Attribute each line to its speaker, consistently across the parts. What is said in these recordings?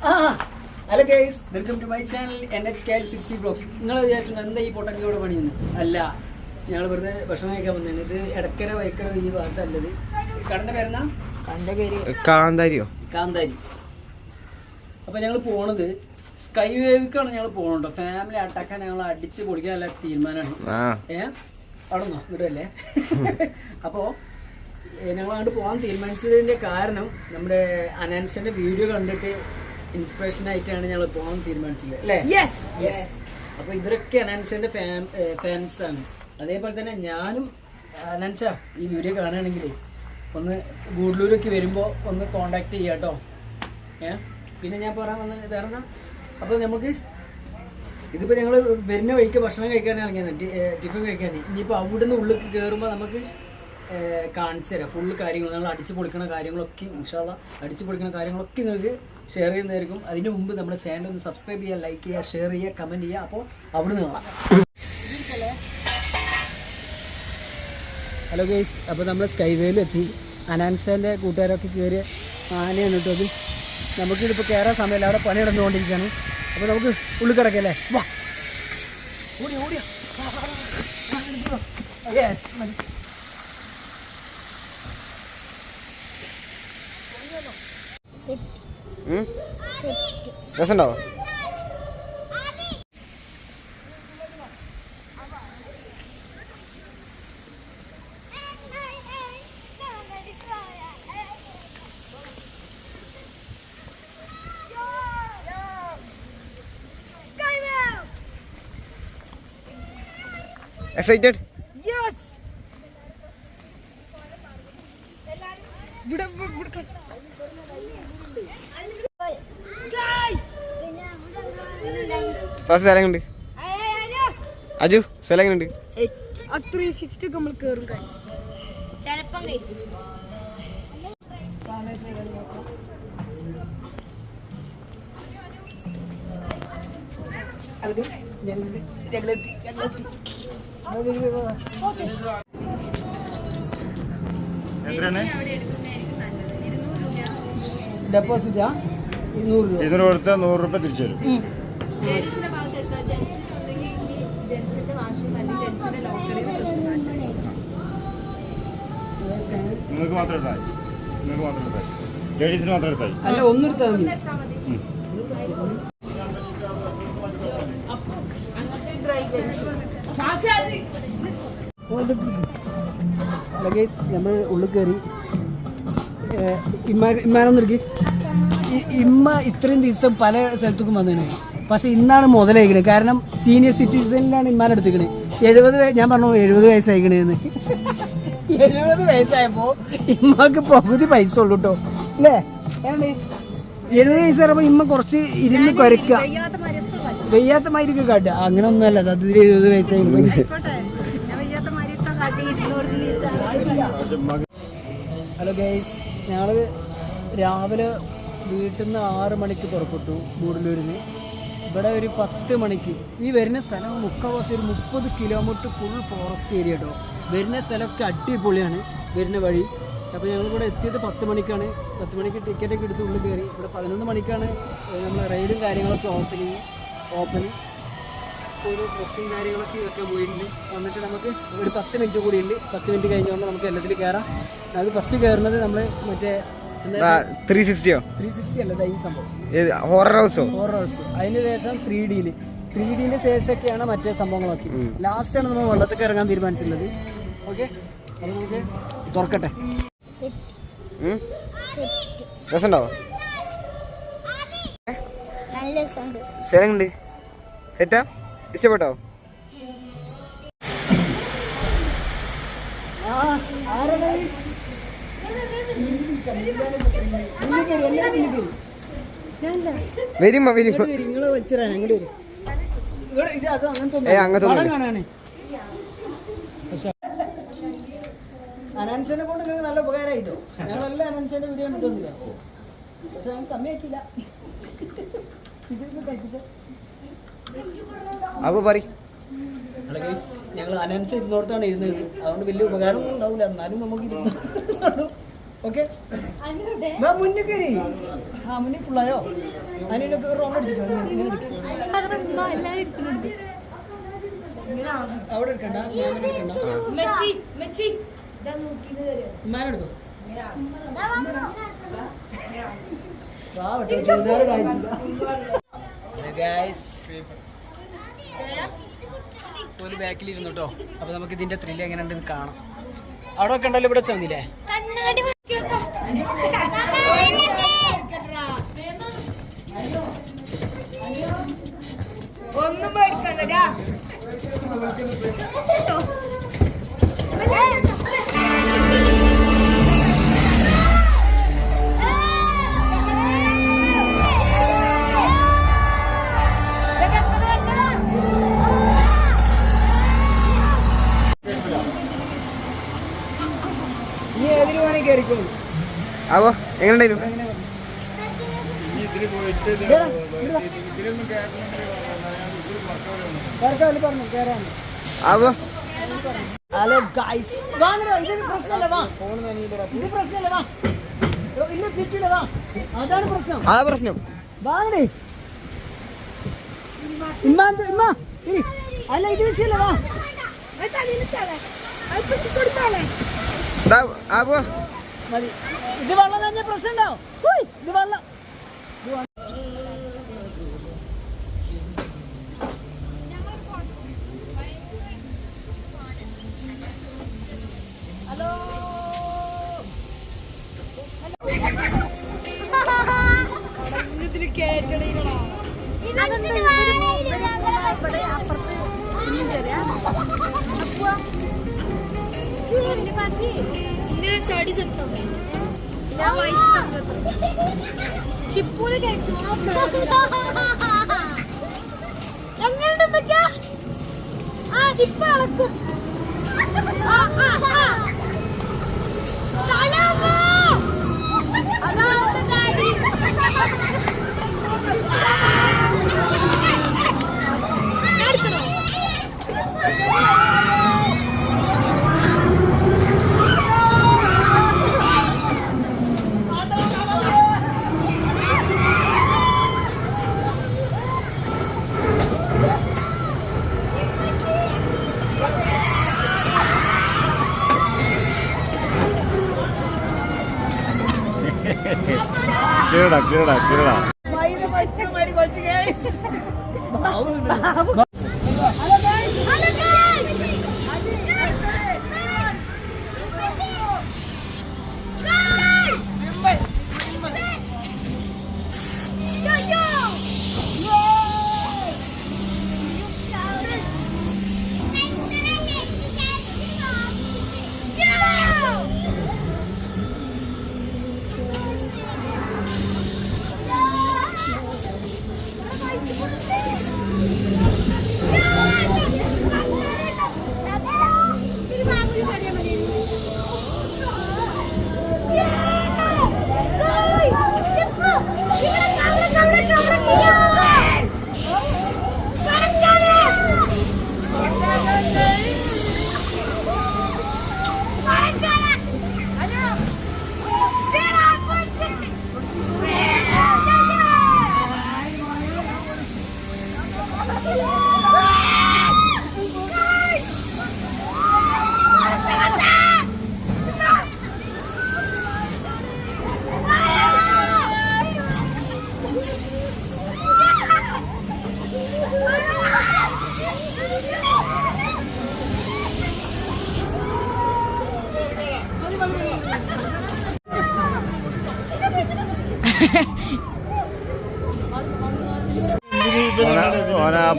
Speaker 1: Hello guys, welcome to my channel NHKL60 Vlogs. നിങ്ങൾ വിചാരിച്ചു എന്താ ഈ പൊട്ടക്കിലൂടെ പണിയുന്നു? അല്ല, ഞങ്ങൾ വെറുതെ ഭക്ഷണം കഴിക്കാൻ വന്നതാണ്. ഇത് എടക്കര വൈക്കര ഈ ഭാഗത്തല്ലത്. കടന്റെ പേരെന്നാ? കാന്താരി. അപ്പൊ ഞങ്ങൾ പോണത് സ്കൈ വേവിക്കാണ്. ഞങ്ങൾ പോകണ്ടോ ഫാമിലി അട്ടാക്കാൻ ഞങ്ങൾ അടിച്ച് പൊളിക്കാനുള്ള തീരുമാനമാണ്. അവിടെ നിന്നോ ഇവിടെയല്ലേ? അപ്പോ ഞങ്ങൾ അങ്ങോട്ട് പോകാൻ തീരുമാനിച്ചതിന്റെ കാരണം നമ്മുടെ അനാൻഷന്റെ വീഡിയോ കണ്ടിട്ട് ഇൻസ്പിറേഷൻ ആയിട്ടാണ് ഞങ്ങൾ പോകാൻ തീരുമാനിച്ചത് അല്ലേ? അപ്പൊ ഇവരൊക്കെ അനാൻഷന്റെ ഫാൻസ് ആണ്. അതേപോലെ തന്നെ ഞാനും അനാൻഷ ഈ വീഡിയോ കാണുകയാണെങ്കിൽ ഒന്ന് ഗൂഡ്ലൂരൊക്കെ വരുമ്പോ ഒന്ന് കോണ്ടാക്ട് ചെയ്യാട്ടോ. പിന്നെ ഞാൻ പറയാൻ വന്നത് വേറെന്താ, അപ്പൊ നമുക്ക് ഇതിപ്പോ ഞങ്ങൾ വരുന്ന വഴിക്ക് ഭക്ഷണം കഴിക്കാൻ ഇറങ്ങിയത്, ടിഫിൻ കഴിക്കാൻ. ഇനിയിപ്പോ അവിടുന്ന് ഉള്ളിൽ കയറുമ്പോൾ നമുക്ക് കാണിച്ചു തരാം ഫുള്ള് കാര്യങ്ങൾ. ഞങ്ങൾ അടിച്ചു പൊളിക്കുന്ന കാര്യങ്ങളൊക്കെ ഇൻഷാല്ലാ അടിച്ചു പൊളിക്കുന്ന കാര്യങ്ങളൊക്കെ നിങ്ങൾക്ക് ഷെയർ ചെയ്യുന്നതായിരിക്കും. അതിന് മുമ്പ് നമ്മുടെ ചാനൽ ഒന്ന് സബ്സ്ക്രൈബ് ചെയ്യുക, ലൈക്ക് ചെയ്യുക, ഷെയർ ചെയ്യുക, കമന്റ് ചെയ്യുക. അപ്പോൾ അവിടുന്ന് കാണാം. ഹലോ ഗൈസ്, അപ്പോൾ നമ്മൾ സ്കൈവേയിലെത്തി. അനാൻഷൻ്റെ കൂട്ടുകാരൊക്കെ കയറിയ ആനയാണ് കേട്ടോ അത്. നമുക്കിതിപ്പോൾ കയറാൻ സമയമില്ല, അവിടെ പണി നടന്നുകൊണ്ടിരിക്കുകയാണ്. അപ്പോൾ നമുക്ക് ഉള്ളിൽ കിടക്കല്ലേ? വാ ഓടിയ യെസ്.
Speaker 2: രസമുണ്ടാവോ? Excited?
Speaker 3: Yes. Guys.
Speaker 2: ഫസ്റ്റ് സ്ഥലം ഉണ്ട്. അജു സ്ഥലം ഉണ്ട്.
Speaker 3: 360 നമ്മൾ കേറും guys. ചെലപ്പം guys.
Speaker 1: ഡെപ്പോസിറ്റാ 200 രൂപ.
Speaker 2: ഇതിന് കൊടുത്ത 100 രൂപ തിരിച്ചു തരും. നിങ്ങൾക്ക് മാത്രം എടുത്താൽ ലേഡീസിന് മാത്രം എടുത്താൽ
Speaker 1: അല്ല, ഒന്നെടുത്താൽ മതി. ഹലോ ഗൈസ്, നമ്മൾ ഉള്ളിൽ കയറി. ഇമ്മാനൊന്നിരിക്കും. ഇമ്മ ഇത്രയും ദിവസം പല സ്ഥലത്തേക്കും വന്നതാണ്, പക്ഷെ ഇന്നാണ് മുതലായിക്കണത്. കാരണം സീനിയർ സിറ്റിസണിലാണ് ഇമ്മാൻ എടുത്തിക്കണേ. 70 ഞാൻ പറഞ്ഞു 70 വയസ്സായിക്കണേന്ന്. 70 വയസ്സായപ്പോൾ ഇമ്മക്ക് പകുതി പൈസ ഉള്ളൂ കേട്ടോ അല്ലേ? 70 വയസ്സ് പറയുമ്പോൾ ഇമ്മ കുറച്ച് ഇരുന്ന് കുരയ്ക്കുക, വെയ്യാത്ത മാതിരിയൊക്കെ കാട്ടുക. അങ്ങനെ ഒന്നുമല്ല, സത്യത്തിൽ 70 വയസ്സായി. ഹലോ ഗൈസ്, ഞങ്ങൾ രാവിലെ വീട്ടിൽ നിന്ന് 6 മണിക്ക് പുറപ്പെട്ടു ഗൂഡല്ലൂരിൽ. ഇവിടെ ഒരു 10 മണിക്ക് ഈ വരുന്ന സ്ഥലം മുക്കാവാസം ഒരു 30 കിലോമീറ്റർ ഫുൾ ഫോറസ്റ്റ് ഏരിയ കേട്ടോ. വരുന്ന സ്ഥലമൊക്കെ അടിപൊളിയാണ് വരുന്ന വഴി. അപ്പോൾ ഞങ്ങളിവിടെ എത്തിയത് 10 മണിക്കാണ്. 10 മണിക്ക് ടിക്കറ്റൊക്കെ എടുത്ത് ഉള്ളിൽ കയറി. ഇവിടെ 11 മണിക്കാണ് നമ്മൾ റൈഡും കാര്യങ്ങളൊക്കെ ഓപ്പൺ ഒരു ഡ്രസ്സും കാര്യങ്ങളൊക്കെ ഇതൊക്കെ പോയിട്ടുണ്ട്. വന്നിട്ട് നമുക്ക് ഒരു 10 മിനിറ്റ് കൂടി ഉണ്ട്. 10 മിനിറ്റ് കഴിഞ്ഞുകൊണ്ട് നമുക്ക് എല്ലാത്തിലും കയറാം. അത് ഫസ്റ്റ് കയറുന്നത് നമ്മൾ മറ്റേ
Speaker 2: 360
Speaker 1: അല്ല, ഈ സംഭവം
Speaker 2: ഹൊറർ ഹൗസ്.
Speaker 1: അതിന് ശേഷം 3Dന്റെ ശേഷമൊക്കെയാണ് മറ്റേ സംഭവങ്ങളൊക്കെ. ലാസ്റ്റാണ് നമ്മൾ വെള്ളത്തിൽ ഇറങ്ങാൻ തീരുമാനിച്ചിട്ടുള്ളത്. ഓക്കെ, അപ്പോൾ നമുക്ക് തുറക്കട്ടെ.
Speaker 2: രസമുണ്ടാവോ? സ്ഥലമുണ്ട്. സെറ്റാ? ഇഷ്ടപ്പെട്ടോ?
Speaker 1: നിങ്ങള് വെച്ചിരാ അങ്ങോട്ട് വരും. അനാൻഷനെ കൊണ്ട് നിങ്ങൾക്ക് നല്ല ഉപകാരമായിട്ടോ. ഞങ്ങളെല്ലാം അനാൻഷന്റെ വീഡിയോ കണ്ടിട്ടൊന്നുമില്ല, പക്ഷെ ഞങ്ങൾ കമ്മിയാക്കിയില്ല.
Speaker 2: അപ്പൊ പറ.
Speaker 1: ഹലോ ഗൈസ്, ഞങ്ങൾ അനാൻസ് ഇരുന്നോടത്താണ് ഇരുന്നത്. അതുകൊണ്ട് വലിയ ഉപകാരമൊന്നും ഉണ്ടാവില്ല, എന്നാലും നമുക്ക് ഇരുന്നു ഓക്കെ മുന്നിൽ കയറി ആ മുന്നിൽ ഫുള്ളായോ അതിനൊക്കെ റോങ് അടിച്ചിട്ടോ ഇങ്ങനെ അവിടെ എടുക്കണ്ട ഉമ്മാനെടുത്തോ ഒരു ബാക്കിലിരുന്നു കേട്ടോ. അപ്പൊ നമുക്ക് ഇതിന്റെ ത്രില്ല് എങ്ങനെ ഉണ്ടെന്ന് കാണാം. അവിടെ ഒക്കെ ഉണ്ടല്ലോ ഇവിടെ ചെന്നില്ലേ.
Speaker 3: ഒന്നും പേടിക്കണ്ട.
Speaker 1: നീ ഏതിൽ വേണമെങ്കിൽ കയറിക്കോളൂ.
Speaker 2: ആവോ എങ്ങനെയുണ്ടായിരുന്നു? ആവോ
Speaker 1: ഹലോ ഗൈസ് ഇതൊരു പ്രശ്നമല്ല വാ ഇത് പ്രശ്നമല്ല വാ ഇല്ല ചുറ്റില്ല വാ അതാണ് പ്രശ്നം.
Speaker 2: അതാ പ്രശ്നം.
Speaker 1: വാങ്ങടേ ഇമ്മ ഇരി അല്ല ഇത് വിഷയല്ല വാ
Speaker 2: ആവോ
Speaker 1: മതി. ഇത് വെള്ളം തന്നെ പ്രശ്നം ഉണ്ടാവും. ഇത് വെള്ളം
Speaker 3: ചിപ്പൂല് എങ്ങനെയുണ്ട് ഇപ്പൊ അളക്കും. അതാവുന്ന കാടി എടുക്കണോ?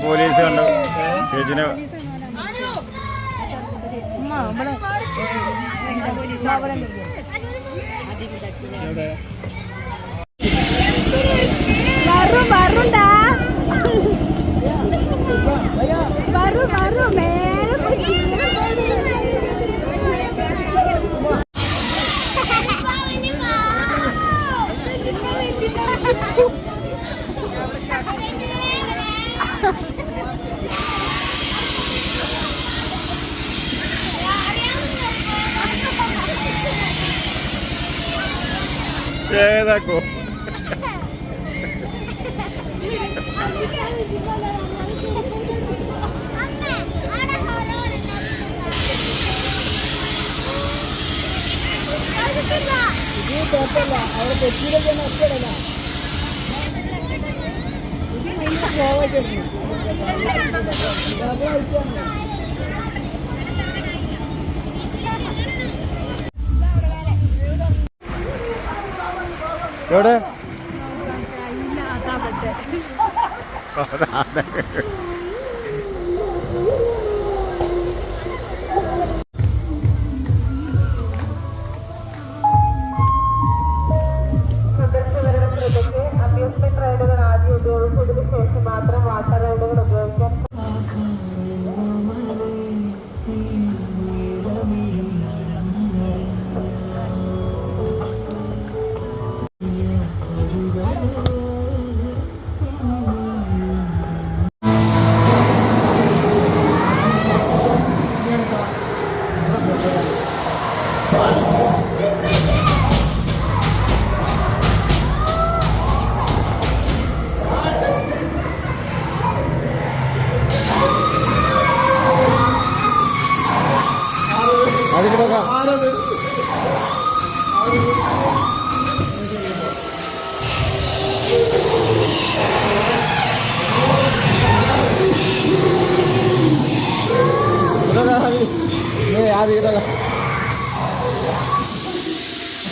Speaker 2: പോലീസ് കണ്ടു ചേച്ചിനെ. ഏതാക്കോ
Speaker 1: ഇത് കുഴപ്പമില്ല, അവിടെ തെറ്റിയിലൊക്കെ നഷ്ടമല്ല. ഇത് ഭയങ്കര സ്ലോവായിട്ടായിരുന്നു.
Speaker 2: എവിടെ
Speaker 4: അമ്യൂസ്മെന്റ് റൈഡുകൾ ആദ്യം ഉപയോഗിച്ചതിന് ശേഷം മാത്രം വാട്ടർ റൈഡുകൾ ഉപയോഗിക്കാൻ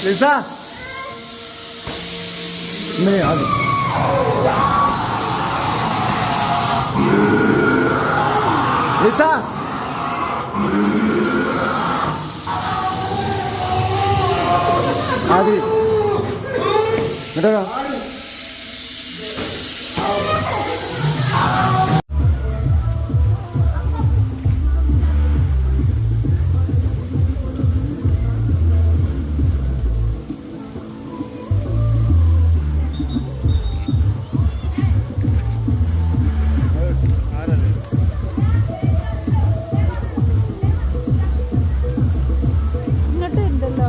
Speaker 2: ലിസ ലിസ ആദി കേട്ടോ
Speaker 3: ഇങ്ങോട്ട് ഉണ്ടല്ലോ.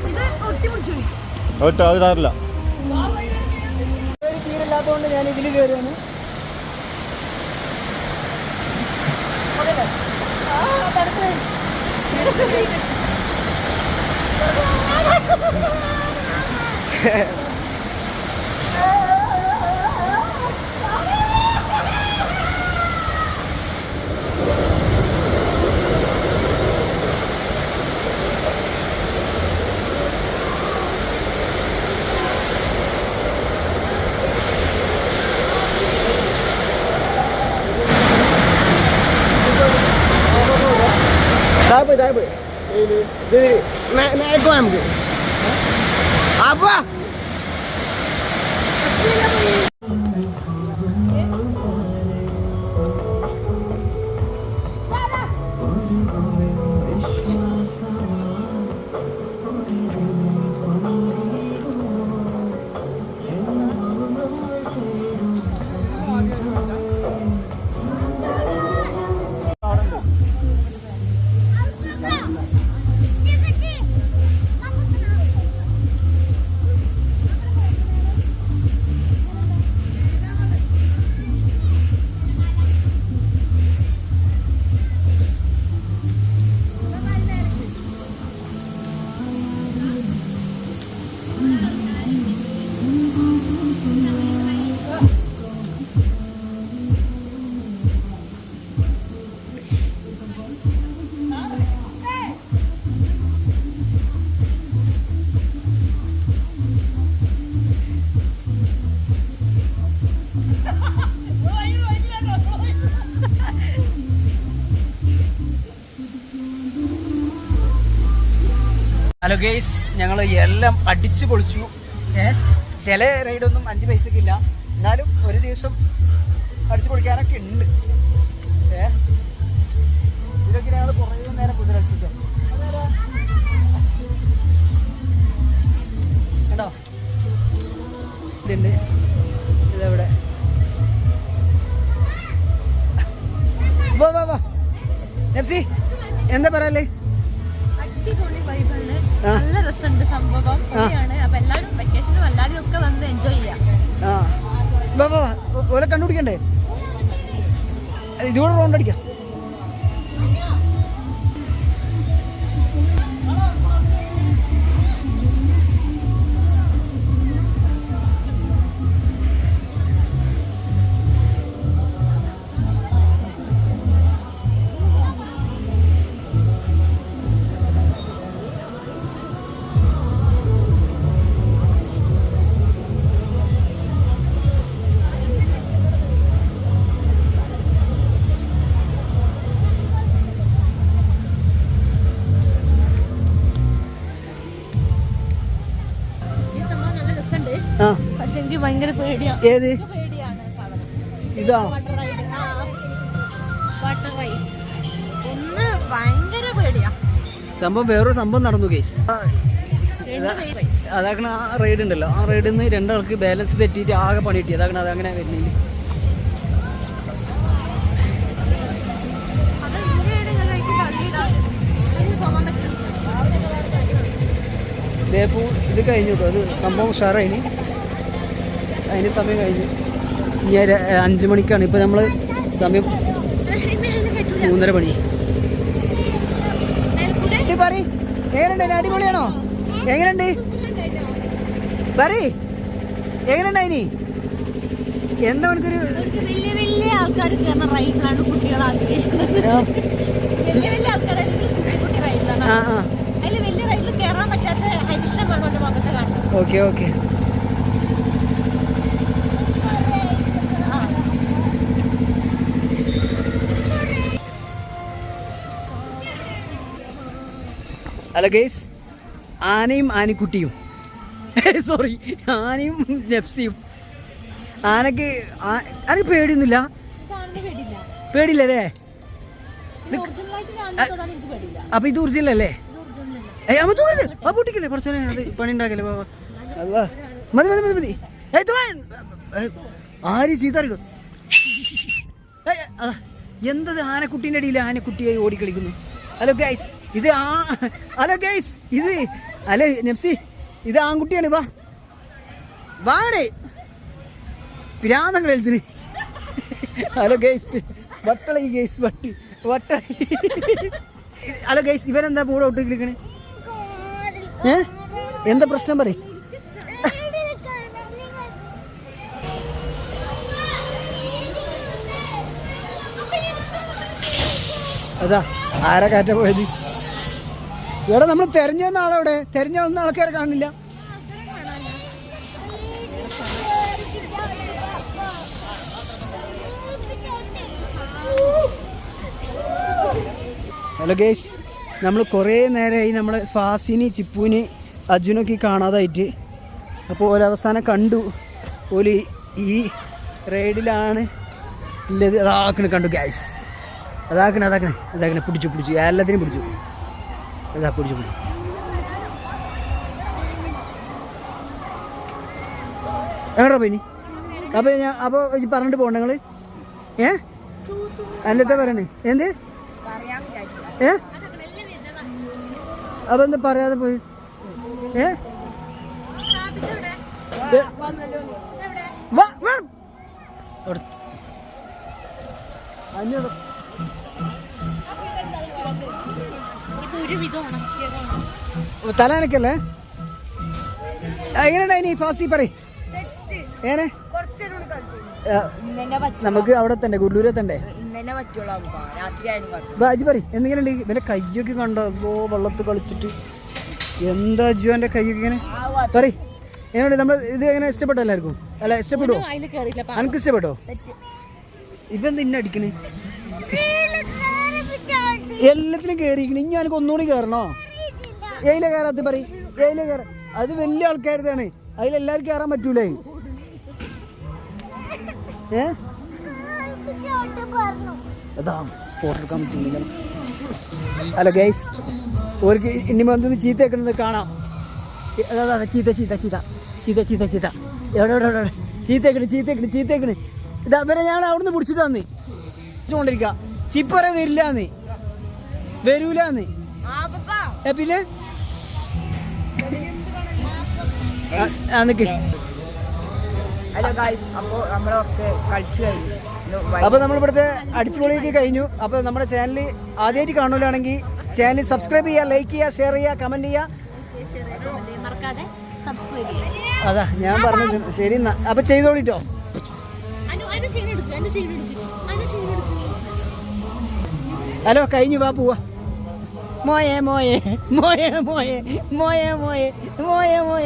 Speaker 3: ഇത് ഒട്ടിമുടിച്ചു.
Speaker 2: ഒറ്റ അത് താറില്ല
Speaker 1: തീരില്ലാത്തതുകൊണ്ട് ഞാൻ ഇതിൽ കയറുകയാണ്. Dapat. Ini naik kau ambil. Apa? Hello guys, ഞങ്ങൾ എല്ലാം അടിച്ചു പൊളിച്ചു. ചില റൈഡൊന്നും 5 പൈസക്കില്ല, എന്നാലും ഒരു ദിവസം അടിച്ചു പൊളിക്കാനൊക്കെ ഉണ്ട്. ഇതൊക്കെ ഞങ്ങൾ കുറേ നേരം കുതിരടിച്ചിട്ടോ കേട്ടോ. ഇതുണ്ട്, ഇതെവിടെ വാ വാ വാ നെപ്സി, എന്താ പറയല്ലേ?
Speaker 3: അടിപൊളി വൈബാണ്, നല്ല രസമുണ്ട് സംഭവം. അപ്പൊ എല്ലാവരും വെക്കേഷനും അല്ലാതെയും ഒക്കെ വന്ന് എൻജോയ് ചെയ്യാം.
Speaker 1: വാ വാ ഓലെ കണ്ടുപിടിക്കണ്ടേ? ഇതുകൂടെ റൗണ്ട് അടിക്കാം.
Speaker 3: പക്ഷെ എനിക്ക് ഭയങ്കര പേടിയാണ്.
Speaker 1: ഏത് ഇതാ?
Speaker 3: വാട്ടർ റൈഡ് ഒന്ന് ഭയങ്കര പേടിയാ.
Speaker 1: സംഭവം വേറൊരു സംഭവം നടന്നു കേസ്. അതാക്കണ ആ റൈഡ് ഉണ്ടല്ലോ, ആ റൈഡിൽ നിന്ന് രണ്ടാൾക്ക് ബാലൻസ് തെറ്റിയിട്ട് ആകെ പണി കിട്ടി. അതാക്കണ അതങ്ങനെ വരുന്നില്ല. ഇത് കഴിഞ്ഞു കേട്ടോ, അത് സംഭവം ഉഷാറായിന്. അതിന് സമയം കഴിഞ്ഞു. ഇനി 5 മണിക്കാണ്. ഇപ്പം നമ്മൾ സമയം 3:30 മണി. പറ എങ്ങനെയുണ്ട്? അടിപൊളിയാണോ? എങ്ങനെയുണ്ട് പറ, എങ്ങനെയുണ്ട്? അതിന് എന്താ എനിക്കൊരു
Speaker 3: വലിയ വലിയ ആൾക്കാർ കയറുന്ന റൈഡിലാണ് കുട്ടികൾ ആഗ്രഹിക്കുന്നത്. വലിയ വലിയ ആൾക്കാർ കുട്ടി റൈഡിലാണ്. അതിൽ വലിയ റൈഡിൽ കയറാൻ പറ്റാത്ത ഹരിഷമാണ് എൻ്റെ മുഖത്ത് കാണുന്നത്.
Speaker 1: Okay okay. ഹലോ ഗേസ്, ആനയും ആനക്കുട്ടിയും, സോറി ആനയും നെപ്സിയും. ആനക്ക് പേടിയൊന്നുമില്ല. പേടിയില്ലല്ലേ? അപ്പൊ ഇത് ഒറിജിനല്ലേ? പൊട്ടിക്കല്ലേ കുറച്ചേ, അത് പണി ഉണ്ടാക്കല്ലേ. മതി മതി മതി മതി. ആര് ചീത്തറിയോ? എന്തത് ആനക്കുട്ടീൻ്റെ അടിയിൽ ആനക്കുട്ടിയായി ഓടിക്കളിക്കുന്നു. ഹലോ ഗൈസ്, ഇത് ഹലോ ഗൈസ്, ഇത് അല്ല നെപ്സി, ഇത് ആൺകുട്ടിയാണ്. വാ വാടേ പിരാന്തങ്ങൾ കളിച്ചിന്. ഹലോ ഗൈസ്, വട്ടളി ഗൈസ്, വട്ടളി. ഹലോ ഗൈസ്, ഇവരെന്താ മൂടെ ഔട്ട് കളിക്കണേ? എന്താ പ്രശ്നം പറ? അതാ ആരാ കാറ്റ പോയത്? ഇവിടെ നമ്മൾ തെരഞ്ഞ ആളെവിടെ? തെരഞ്ഞ ഒന്നും ആൾക്കാരെ കാണില്ല. ഹലോ ഗേസ്, നമ്മൾ കുറേ നേരമായി നമ്മളെ ഫാസിന്, ചിപ്പുവിന്, അർജുനൊക്കെ കാണാതായിട്ട്. അപ്പോൾ ഒരവസാനം കണ്ടു. ഓല് ഈ റൈഡിലാണ് ഉള്ളത്. അതാക്കണ കണ്ടു ഗൈസ്, അതാക്കണേ പിടിച്ചു എല്ലാത്തിനും പിടിച്ചു. അതാ പിടിച്ചു. എങ്ങോട്ടാ പോയിനി? അപ്പോൾ പറഞ്ഞിട്ട് പോകണ്ട നിങ്ങൾ? അല്ലത്തെ പറയണേ എന്ത്? അപ്പൊ എന്താ പറയാതെ പോയി? തലനക്കല്ലേ? എങ്ങനെയുണ്ടായി ഫാസി പറ? നമുക്ക് അവിടെ തന്നെ ഗുഡ്ലൂരെ തന്നെ ബാജി പറ എന്തെങ്കിലും. ഇവന്റെ കയ്യൊക്കെ കണ്ടോ? വെള്ളത്തിൽ കളിച്ചിട്ട് എന്താ അജു എന്റെ കയ്യൊക്കെ ഇങ്ങനെ പറ. എങ്ങനെയുണ്ട്? നമ്മൾ ഇത് എങ്ങനെ ഇഷ്ടപ്പെട്ടോ എല്ലാവർക്കും? അല്ല ഇഷ്ടപ്പെടുവോ? എനിക്ക് ഇഷ്ടപ്പെട്ടോ? ഇവന്ത് ഇന്ന അടിക്കണേ? എല്ലാത്തിനും കയറിയിരിക്കണേ. ഇനി എനിക്ക് ഒന്നുകൂടി കയറണോ? ഏയിലെ കയറാത്ത പറയും ഏയിലെ കയറ അത് വലിയ ആൾക്കാരുതാണ് അതിലെല്ലാവർക്കും കയറാൻ പറ്റൂലേ അതാ ഫോട്ടോ എടുക്കാൻ പറ്റുന്നില്ല. ഹലോ ഗൈസ്, ഓർക്ക് ഇനി വന്നൊന്ന് ചീത്ത വെക്കണത് കാണാം. അതാ ചീത്ത ചീത്ത ചീത്ത ചീത്ത ചീത്ത ചീത്ത എവിടെ ചീത്തേക്കണ് ഇതാ വരെ ഞാൻ അവിടുന്ന് പിടിച്ചിട്ട് വന്ന് കൊണ്ടിരിക്കുക. ചിപ്പറ വരൂലെന്ന് പിന്നെ നിക്ക്. അപ്പൊ നമ്മളിവിടുത്തെ അടിച്ചുപൊളിയൊക്കെ കഴിഞ്ഞു. അപ്പൊ നമ്മുടെ ചാനൽ ആദ്യമായിട്ട് കാണുകയാണെങ്കിൽ ചാനൽ സബ്സ്ക്രൈബ് ചെയ്യുക, ലൈക്ക് ചെയ്യുക, ഷെയർ ചെയ്യുക, കമന്റ് ചെയ്യുക. അതാ ഞാൻ പറഞ്ഞു. ശരി എന്നാ അപ്പൊ ചെയ്തോളിട്ടോ. ഹലോ കഴിഞ്ഞു, വാ പോവാ. മോയെ മോയെ മോയെ മോയെ മോയെ മോയെ മോയെ മോയെ